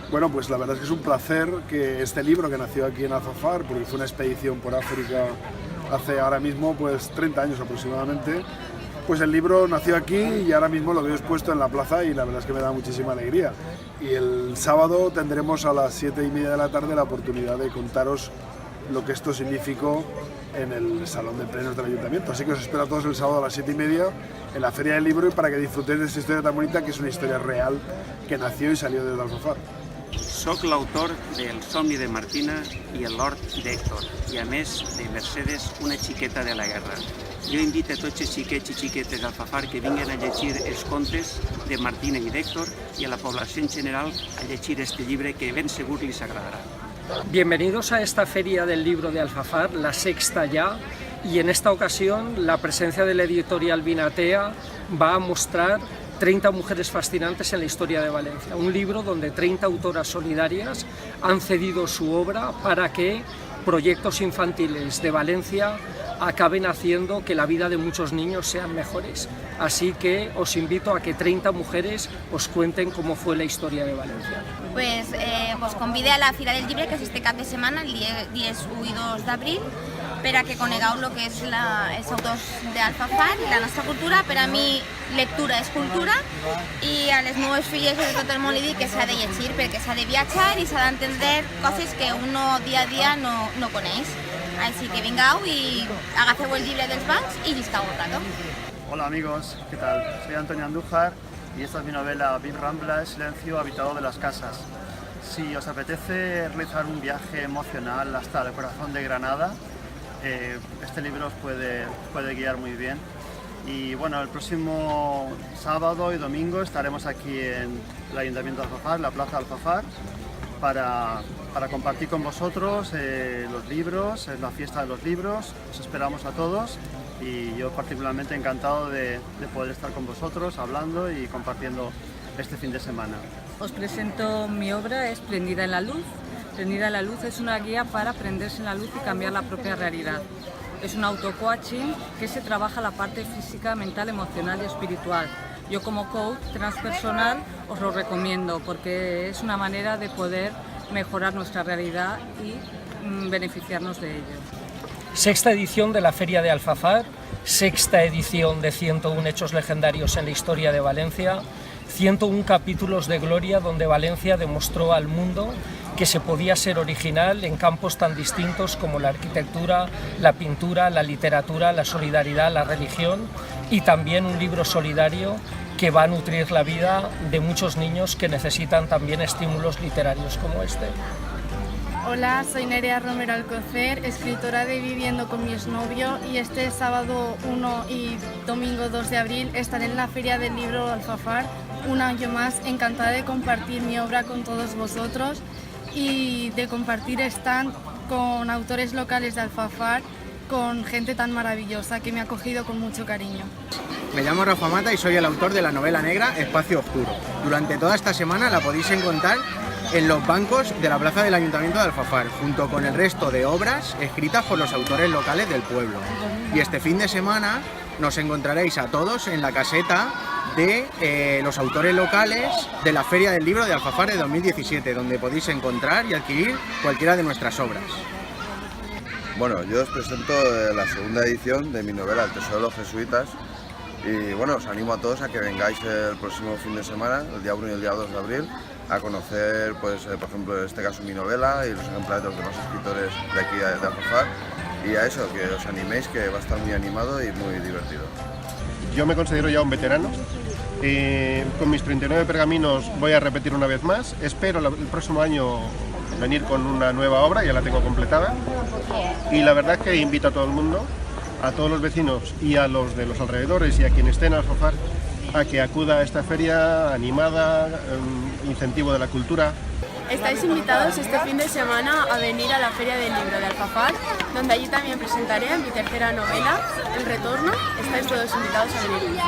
Bueno, pues la verdad es que es un placer que este libro que nació aquí en Alfafar, porque fue una expedición por África hace ahora mismo pues 30 años aproximadamente, pues el libro nació aquí y ahora mismo lo veo expuesto en la plaza y la verdad es que me da muchísima alegría. Y el sábado tendremos a las 7:30 de la tarde la oportunidad de contaros lo que esto significó en el Salón de Plenos del Ayuntamiento. Así que os espero a todos el sábado a las 7:30 en la Feria del Libro y para que disfrutéis de esta historia tan bonita, que es una historia real que nació y salió desde Alfafar. Soc l'autor del Somni de Martina i el Lord d'Hèctor, i a més de Mercedes, una xiqueta de la guerra. Jo invito a tots els xiquets i xiquetes d'Alfafar que vinguin a llegir els contes de Martina i d'Hèctor i a la població en general a llegir este llibre que ben segur li agradarà. Bienvenidos a esta Feria del Libro de Alfafar, la sexta ya, y en esta ocasión la presencia de la editorial Vinatea va a mostrar 30 mujeres fascinantes en la historia de Valencia, un libro donde 30 autoras solidarias han cedido su obra para que proyectos infantiles de Valencia acaben haciendo que la vida de muchos niños sean mejores. Así que os invito a que 30 mujeres os cuenten cómo fue la historia de Valencia. Pues vos convide a la Fira del Llibre, que és este cap de setmana, el dia 1 i 2 d'abril, per a que conegueu el que és els autors d'Alfafar i la nostra cultura. Per a mi, lectura és cultura i a les meves filles de tot el món li dic que s'ha de llegir perquè s'ha de viatjar i s'ha d'entendre coses que uno dia a dia no coneix. Així que vingueu i agafeu el llibre dels bancs y lliscau un rato. Hola amigos, ¿qué tal? Soy Antonio Andújar y esta es mi novela Viv Rambla, Silencio habitado de las casas. Si os apetece realizar un viaje emocional hasta el corazón de Granada, este libro os puede guiar muy bien. Y bueno, el próximo sábado y domingo estaremos aquí en el Ayuntamiento de Alfafar, la Plaza Alfafar, para compartir con vosotros los libros, es la fiesta de los libros. Os esperamos a todos y yo particularmente encantado de poder estar con vosotros hablando y compartiendo este fin de semana. Os presento mi obra, es Prendida en la luz. Prendida en la luz es una guía para prenderse en la luz y cambiar la propia realidad. Es un auto-coaching que se trabaja la parte física, mental, emocional y espiritual. Yo como coach transpersonal os lo recomiendo porque es una manera de poder mejorar nuestra realidad y beneficiarnos de ello. Sexta edición de la Feria de Alfafar, sexta edición de 101 hechos legendarios en la historia de Valencia, 101 capítulos de gloria donde Valencia demostró al mundo que se podía ser original en campos tan distintos como la arquitectura, la pintura, la literatura, la solidaridad, la religión, y también un libro solidario que va a nutrir la vida de muchos niños que necesitan también estímulos literarios como este. Hola, soy Nerea Romero Alcocer, escritora de Viviendo con mi exnovio, y este sábado 1 y domingo 2 de abril estaré en la Feria del Libro Alfafar, un año más, encantada de compartir mi obra con todos vosotros y de compartir stand con autores locales de Alfafar, con gente tan maravillosa que me ha acogido con mucho cariño. Me llamo Rafa Mata y soy el autor de la novela negra Espacio Oscuro. Durante toda esta semana la podéis encontrar en los bancos de la plaza del Ayuntamiento de Alfafar, junto con el resto de obras escritas por los autores locales del pueblo. Y este fin de semana nos encontraréis a todos en la caseta de los autores locales de la Feria del Libro de Alfafar de 2017, donde podéis encontrar y adquirir cualquiera de nuestras obras. Bueno, yo os presento la segunda edición de mi novela El Tesoro de los Jesuitas y bueno, os animo a todos a que vengáis el próximo fin de semana, el día 1 y el día 2 de abril, a conocer, pues, por ejemplo, en este caso mi novela y los ejemplares de los demás escritores de aquí de Alfafar, y a eso, que os animéis, que va a estar muy animado y muy divertido. Yo me considero ya un veterano. Con mis 39 pergaminos voy a repetir una vez más. Espero el próximo año venir con una nueva obra, ya la tengo completada. Y la verdad es que invito a todo el mundo, a todos los vecinos y a los de los alrededores y a quien esté en Alfafar, a que acuda a esta feria animada, incentivo de la cultura. Estáis invitados este fin de semana a venir a la Feria del Libro de Alfafar, donde allí también presentaré mi tercera novela, El Retorno. Estáis todos invitados a venir.